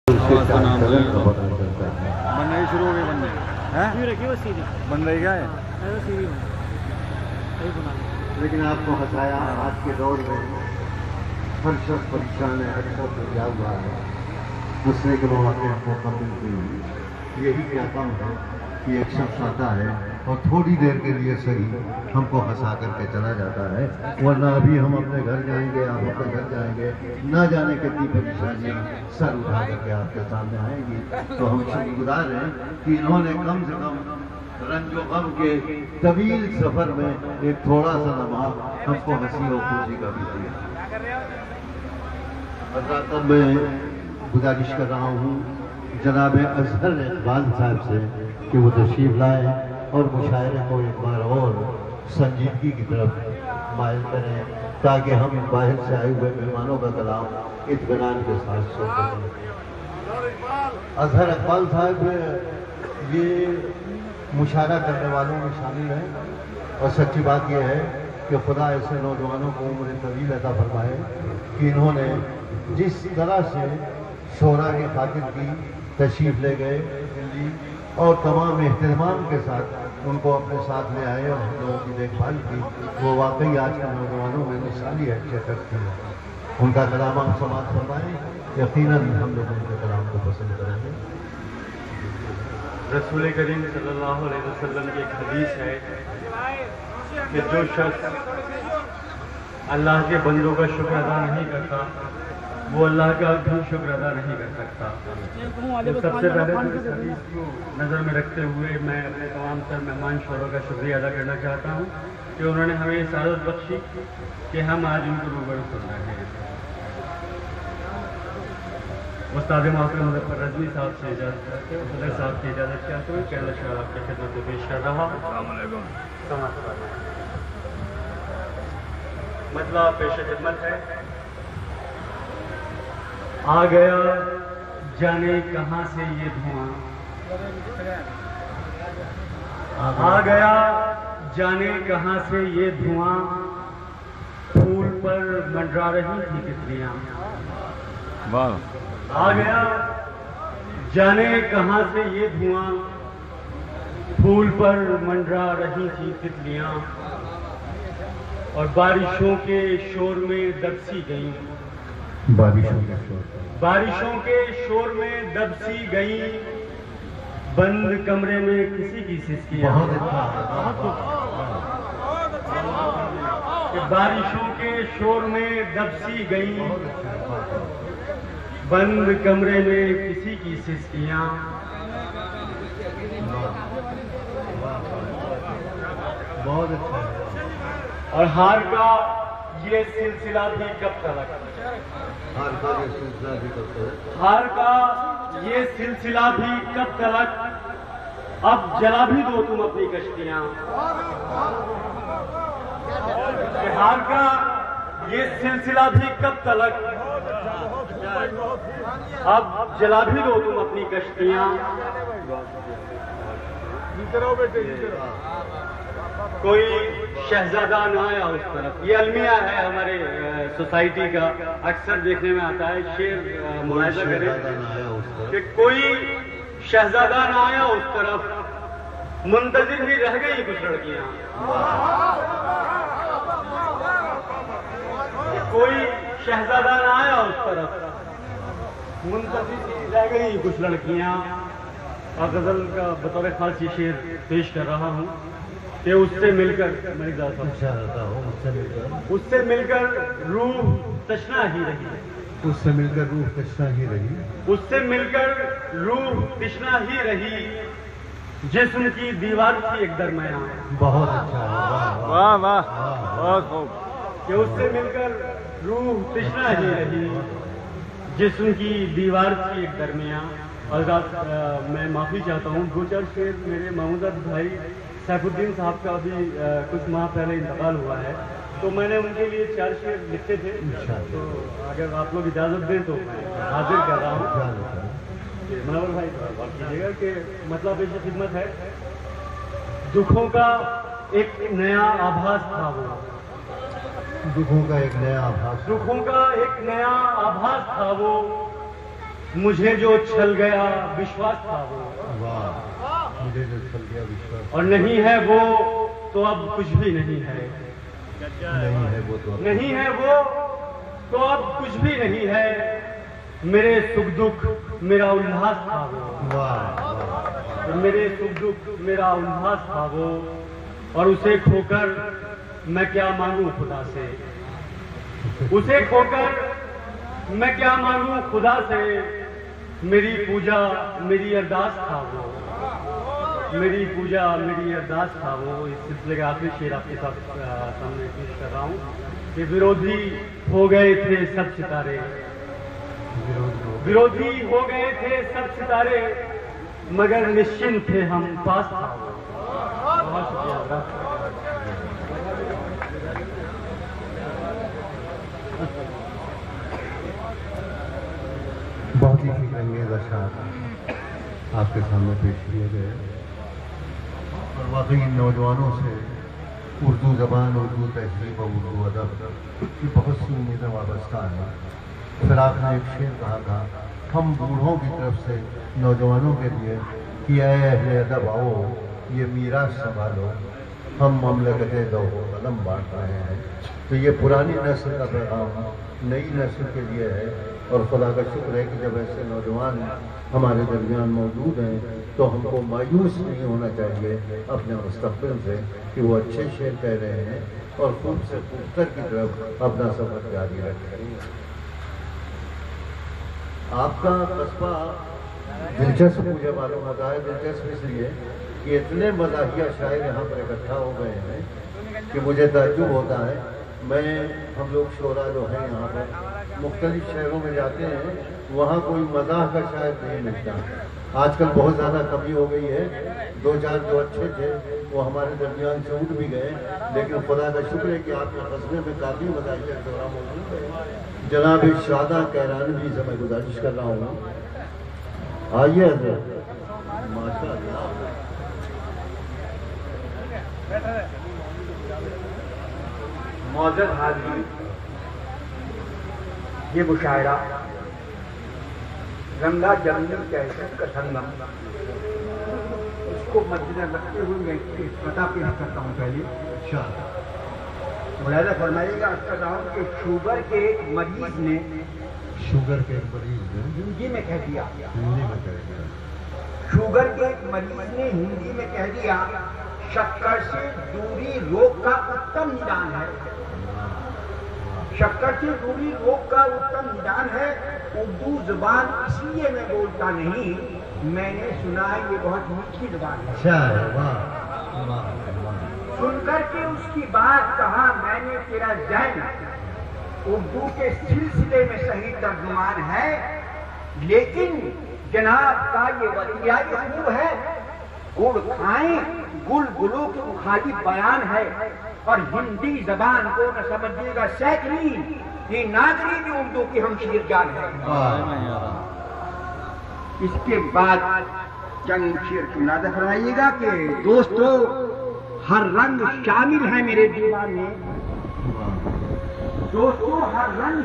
बनना ही शुरू हो गए बनने हैं बन रही क्या है लेकिन आपको हंसाया आज के दौर में हर शख्स परेशान है, हर शख्स लगा हुआ है, दूसरे के मौके मौका मिलती है। यही क्या काम है कि एक शख्स आता है और थोड़ी देर के लिए सही हमको हंसा करके चला जाता है, वरना अभी हम अपने घर जाएंगे, आप अपने घर जाएंगे, ना जाने कितनी परेशानियाँ सर उठा करके आपके सामने आएंगी। तो हम शुक्रगुजार हैं कि इन्होंने कम से कम रंजो गम के तवील सफर में एक थोड़ा सा लम्हा हमको हंसी और खुशी का भी दिया। तब मैं गुजारिश कर रहा हूँ जनाब अजहर इकबाल साहब से कि वो तशरीफ लाए और मुशायरे को एक बार और संजीदगी की तरफ मायल करें, ताकि हम बाहर से आए हुए मेहमानों का कलाम इत्मीनान के साथ सुन सकें। अजहर इकबाल साहब ये मुशायरा करने वालों में शामिल हैं, और सच्ची बात यह है कि खुदा ऐसे नौजवानों को उम्र तवील अता फरमाए कि इन्होंने जिस तरह से शोरा की खातिर की तशरीफ ले गए दिल्ली और तमाम एहतमाम के साथ उनको अपने साथ ले आए और हम लोगों की देखभाल की, वो वाकई आज के नौजवानों में मिसाली हैसियत रखती है। उनका कलाम हम समाप्त फरमाएं, यकीनन हम लोग उनके कलाम को पसंद करेंगे। रसूल करीम सल्लल्लाहु अलैहि वसल्लम की एक हदीस है कि जो शख्स अल्लाह के बंदों का शुक्र अदा नहीं करता वो अल्लाह का भी शुक्र अदा नहीं कर सकता। तो सबसे पहले तो इस हदीस को नज़र में रखते हुए मैं अपने तमाम सर मेहमान शोरों का शुक्रिया अदा करना चाहता हूँ कि उन्होंने हमें सादत बख्शी कि हम आज उनको रूबरू सुन रहे हैं। उस्ताद मोहतरम मुज़फ़्फ़र रज़वी साहब से इजाज़त करते हैं, सदर साहब की इजाज़त चाहते हुए कैला शाह आपकी खिदमत में पेश कर रहा हूँ। मतलब पेश खिदमत है। आ गया जाने कहाँ से ये धुआं, आ गया जाने कहाँ से ये धुआं, फूल पर मंडरा रही थी तितलियां। आ गया जाने कहाँ से ये धुआं, फूल पर मंडरा रही थी तितलियां, और बारिशों के शोर में दबसी गई, बारिशों के शोर में दबसी गई, बंद कमरे में किसी की सिसकियां। बारिशों के शोर में दबसी गई, बंद कमरे में किसी की सिसकियां। बहुत अच्छा। और हार का ये सिलसिला भी कब तक, हार का ये सिलसिला भी कब तक, हार का ये सिलसिला भी कब तक, अब जला भी दो तुम अपनी कश्तियां। हार का ये सिलसिला भी कब तक, अब जला भी दो तुम अपनी कश्तियां। कोई शहजादा न आया उस तरफ, ये अलमिया है हमारे सोसाइटी का, अक्सर देखने में आता है। शेर मुलाहिजा करें कि कोई शहजादा न आया उस तरफ, मुंतजिर भी रह गई कुछ लड़कियां। कोई शहजादा न आया उस तरफ, मुंतजिर भी रह गई कुछ लड़कियां। और गजल का बतौर खास ये शेर पेश कर रहा हूँ कि उससे मिलकर उससे मिलकर रूह तशना ही रही, उससे मिलकर रूह तशना ही रही, उससे मिलकर रूह तशना ही रही, जिस्म की दीवार थी एक दरमियां। बहुत अच्छा, वाह वाह बहुत खूब। कि उससे मिलकर रूह तशना ही रही, जिस्म की दीवार थी एक दरमियां। और मैं माफ़ी चाहता हूँ, दो चार शेर मेरे महमूद भाई सैफुद्दीन साहब का अभी कुछ माह पहले इंतकाल हुआ है, तो मैंने उनके लिए 4 शेर लिखे थे। तो अगर आप लोग इजाज़त दें तो मैं हाजिर कर रहा हूँ। मनोहर भाई बात कीजिएगा कि मतलब पेश खिदमत है। दुखों का एक नया आभास था वो, दुखों का एक नया आभास, दुखों का एक नया आभास था वो, مجھے جو چھل گیا وشواس تھا وہ، مجھے جو چھل گیا وشواس، اور نہیں ہے وہ تو اب کچھ بھی نہیں ہے، نہیں ہے وہ تو نہیں ہے وہ تو اب کچھ بھی نہیں ہے، میرے سکھ دکھ میرا الہاس تھا وہ، میرے سکھ دکھ میرا الہاس تھا وہ، اور اسے کھو کر میں کیا مانگوں خدا سے، اسے کھو کر میں کیا مانگوں خدا سے، میری پوجا میری ارداس تھا وہ، میری پوجا میری ارداس تھا وہ۔ اس سلسلے کا آخری شعر آپ کے ساتھ سامنے پیش کر رہا ہوں کہ ورودھی ہو گئے تھے سب ستارے، ورودھی ہو گئے تھے سب ستارے، مگر نشچنت تھے ہم پاس تھا وہ۔ بہت شکریہ حضرات۔ بہت ہی فکر انگیز اشعار آپ کے سامنے پیش کیے گئے، اور واقعی نوجوانوں سے اردو زبان، اردو تہذیب اور اردو ادب کی بہت سی امیدیں وابستہ ہیں۔ پھر آپ نے ایک شعر کہا تھا ہم بوڑھوں کی طرف سے نوجوانوں کے لیے کہ اے اہل ادب آؤ یہ میراث سنبھالو، ہم مملکت لوح و قلم بانٹ رہے ہیں۔ تو یہ پرانی نسل کا پیغام نئی نسل کے لیے ہے، اور خدا کا شکر ہے کہ جب ایسے نوجوان ہمارے درمیان موجود ہیں تو ہم کو مایوس نہیں ہونا چاہیے اپنے مستقبل سے کہ وہ اچھے شعر کہہ رہے ہیں اور خوب سے خوب تر کی طرف اپنا سفر جاری رکھیں۔ آپ کا قصبہ دلچسپ مجھے معلوم ہوتا ہے، دلچسپ اس لیے کہ اتنے مزاحیہ شاعر یہاں پر اکٹھا ہو گئے ہیں کہ مجھے تعجب ہوتا ہے۔ ہم لوگ شعراء جو ہیں یہاں پر مختلف شہروں میں جاتے ہیں، وہاں کوئی مزاح کا شاعر نہیں ملتا۔ آج کل بہت زیادہ کمی ہو گئی ہے، دو چار جو اچھے تھے وہ ہمارے درمیان سے اٹھ بھی گئے، لیکن خدا کا شکر ہے کہ آپ کے قصبے میں کافی مزاحیہ شعراء موجود ہے۔ جناب شادہ کیرانوی سے میں گزارش کر رہا ہوں، آئیے حضرت۔ ماشاء اللہ، معزز حاضرین، یہ مشاعرہ گنگا جمنی کیفیت کا سنگم، اس کو مدنظر رکھتے ہوئے میں پتہ پیش کرتا ہوں۔ پہلے ملاحظہ فرمائیے گا، اس کا نام کہ شوگر کے ایک مریض نے، شوگر کے ایک مریض نے ہندی میں کہہ دیا، ہندی میں کہہ دیا، شوگر کے ایک مریض نے ہندی میں کہہ دیا شکر سے دوری روگ کا اتم ندان ہے، شکر سے دوری روگ کا اتم ندان ہے۔ اردو زبان اس لیے میں بولتا نہیں، میں نے سنا ہے یہ بہت میٹھی زبان ہے۔ سن کر کے اس کی بات کہا میں نے تیرا ذہن اردو کے سلسلے میں صحیح ترجمان ہے، لیکن جناب کا یہ وطیائی خوب ہے، گڑ کھائیں گل گلوں کے مخالف بیان ہے، اور ہندی زبان کو نہ سمجھیے گا سیکری، یہ ناظرین اردو کی ہمشیر جان ہے۔ اس کے بعد چند شعر کی ملاحظہ فرمائیے گا کہ دوستو ہر رنگ شامل ہے میرے دیوان میں، دوستو ہر رنگ